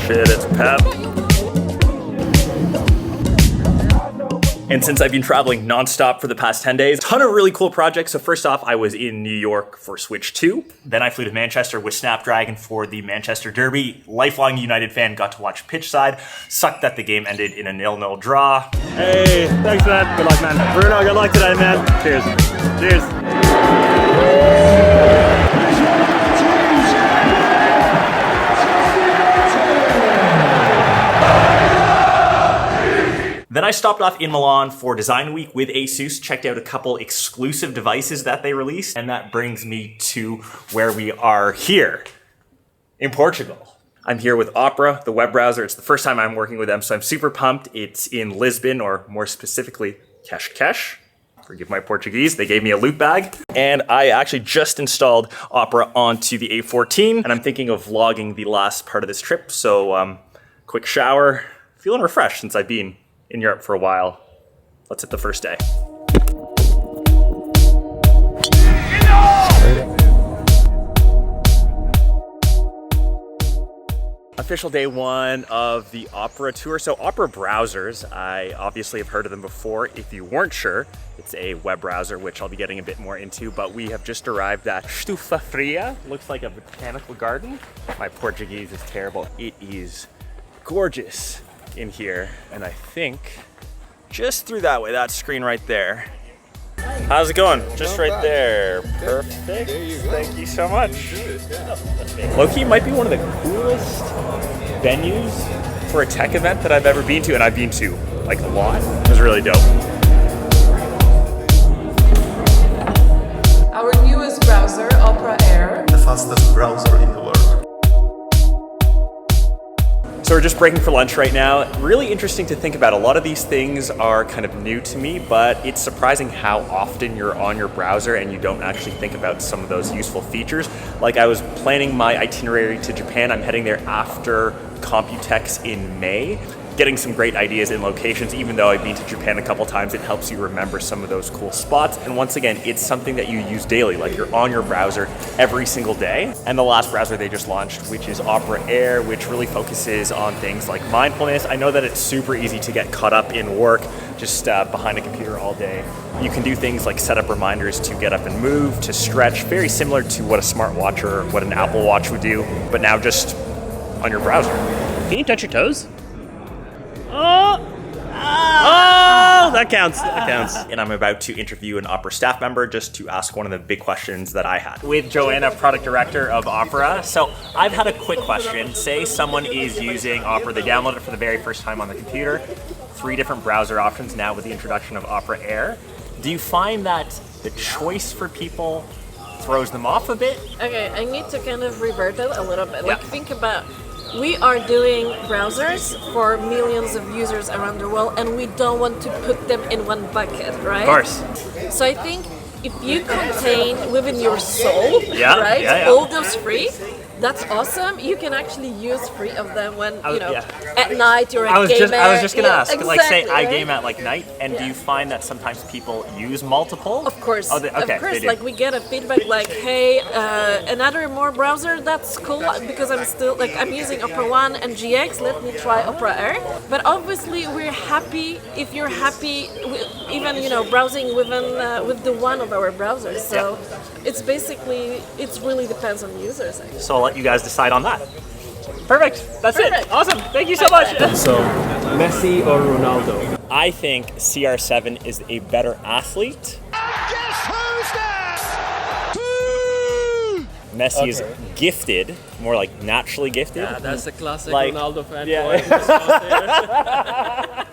shit, it's Pep. And since I've been traveling nonstop for the past 10 days, a ton of really cool projects. So first off, I was in New York for Switch 2. Then I flew to Manchester with Snapdragon for the Manchester Derby. Lifelong United fan, got to watch pitch side. Sucked that the game ended in a 0-0 draw. Hey, thanks man. Good luck, man. Bruno, good luck today, man. Cheers. Cheers. Then I stopped off in Milan for Design Week with ASUS, checked out a couple exclusive devices that they released, and that brings me to where we are here, in Portugal. I'm here with Opera, the web browser. It's the first time I'm working with them, so I'm super pumped. It's in Lisbon, or more specifically, Cascais. Forgive my Portuguese, they gave me a loot bag. And I actually just installed Opera onto the A14, and I'm thinking of vlogging the last part of this trip, so quick shower. Feeling refreshed since I've been in Europe for a while. Let's hit the first day. Official day one of the Opera tour. So Opera browsers, I obviously have heard of them before. If you weren't sure, it's a web browser, which I'll be getting a bit more into, but we have just arrived at Stufa Fria. Looks like a botanical garden. My Portuguese is terrible. It is gorgeous in here, and I think just through that way, that screen right there. How's it going? Just right there. Perfect. There you go. Thank you so much. Yeah. Low-key might be one of the coolest venues for a tech event that I've ever been to, and I've been to like a lot. It was really dope. Our newest browser, Opera Air. The fastest browser in the world. So we're just breaking for lunch right now. Really interesting to think about. A lot of these things are kind of new to me, but it's surprising how often you're on your browser and you don't actually think about some of those useful features. Like I was planning my itinerary to Japan. I'm heading there after Computex in May. Getting some great ideas in locations. Even though I've been to Japan a couple times, it helps you remember some of those cool spots. And once again, it's something that you use daily, like you're on your browser every single day. And the last browser they just launched, which is Opera Air, which really focuses on things like mindfulness. I know that it's super easy to get caught up in work, just behind a computer all day. You can do things like set up reminders to get up and move, to stretch, very similar to what a smartwatch or what an Apple Watch would do, but now just on your browser. Can you touch your toes? Oh, that counts. That counts. And I'm about to interview an Opera staff member just to ask one of the big questions that I had. With Joanna, product director of Opera. So I've had a quick question. Say someone is using Opera, they download it for the very first time on the computer. 3 different browser options now with the introduction of Opera Air. Do you find that the choice for people throws them off a bit? Okay, I need to kind of revert it a little bit. Like, Yeah. think about, we are doing browsers for millions of users around the world, and we don't want to put them in one bucket, right? Of course. So I think if you contain within your soul, Yeah, right, yeah. all those free, that's awesome. You can actually use 3 of them when, Yeah. at night you're a I was gamer. just gonna ask, like say exactly, I right? game at like night, and do you find that sometimes people use multiple? Of course, Oh, okay, of course. they do. Like we get a feedback like, "Hey, another more browser. That's cool because I'm using Opera One and GX. Let me try Opera Air." But obviously, we're happy if you're happy, even browsing with the one of our browsers. So it's basically it really depends on users. Actually. So I'll let you guys decide on that. Perfect. That's it. Perfect. Awesome. Thank you so much. So, Messi or Ronaldo? I think CR7 is a better athlete. Guess who's next? Messi is gifted, more like naturally gifted. Yeah, that's a classic Like, Ronaldo fan. yeah. Yeah.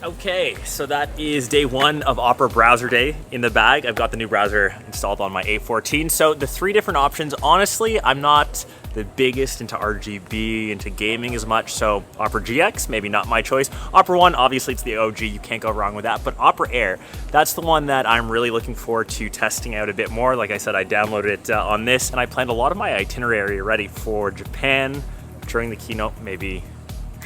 Okay, so that is day 1 of Opera Browser Day in the bag. I've got the new browser installed on my A14. So the 3 different options, honestly, I'm not the biggest into RGB, into gaming as much, so Opera GX, maybe not my choice. Opera One, obviously it's the OG, you can't go wrong with that, but Opera Air, that's the one that I'm really looking forward to testing out a bit more. Like I said, I downloaded it on this, and I planned a lot of my itinerary already for Japan during the keynote. Maybe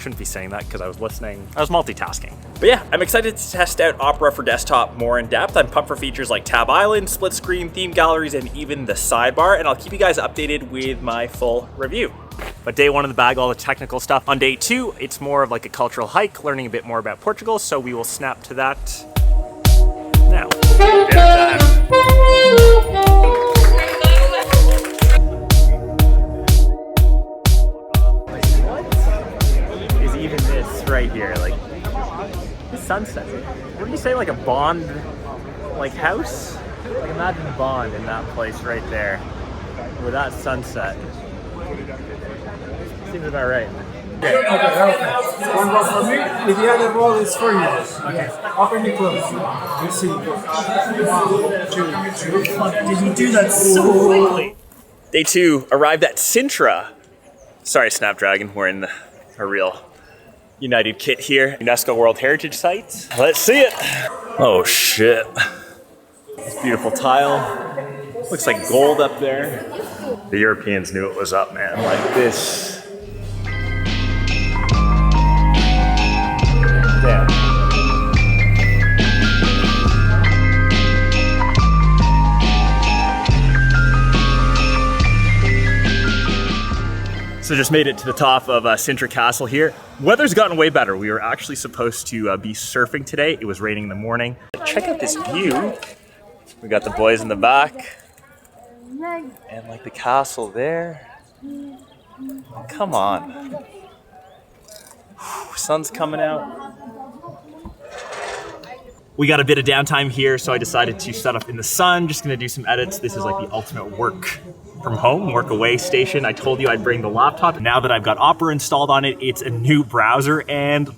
shouldn't be saying that because I was listening. I was multitasking. But yeah, I'm excited to test out Opera for desktop more in depth. I'm pumped for features like Tab Island, split screen, theme galleries, and even the sidebar. And I'll keep you guys updated with my full review. But day one in the bag, all the technical stuff. On day two, it's more of like a cultural hike, learning a bit more about Portugal. So we will snap to that now. What is even this right here? Like the sunset. What do you say? Like a Bond, like house? Like imagine Bond in that place right there with that sunset. Seems about right. Okay, one roll for me, and the other roll is for you. Okay. Open and close. You see. 1, 2, 3. Did you do that so quickly? Day two, arrived at Sintra. Sorry, Snapdragon, we're in a real United kit here. UNESCO World Heritage Site. Let's see it. Oh shit. This beautiful tile. Looks like gold up there. The Europeans knew it was up, man. Like this. Damn. So just made it to the top of Sintra Castle here. Weather's gotten way better. We were actually supposed to be surfing today. It was raining in the morning. Check out this view. We got the boys in the back. And like the castle there. Come on. Whew, sun's coming out. We got a bit of downtime here, so I decided to set up in the sun. Just gonna do some edits. This is like the ultimate work from home, work away station. I told you I'd bring the laptop. Now that I've got Opera installed on it, it's a new browser, and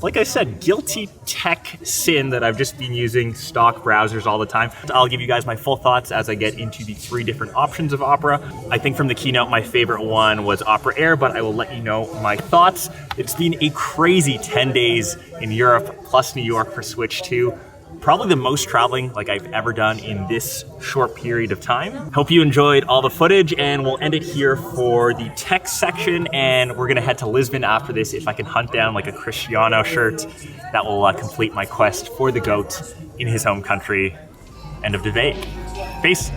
like I said, guilty tech sin that I've just been using stock browsers all the time. I'll give you guys my full thoughts as I get into the 3 different options of Opera. I think from the keynote, my favorite one was Opera Air, but I will let you know my thoughts. It's been a crazy 10 days in Europe, plus New York for Switch 2. Probably the most traveling like I've ever done in this short period of time. Hope you enjoyed all the footage, and we'll end it here for the tech section, and we're gonna head to Lisbon after this. If I can hunt down like a Cristiano shirt, that will complete my quest for the GOAT in his home country. End of debate. Peace.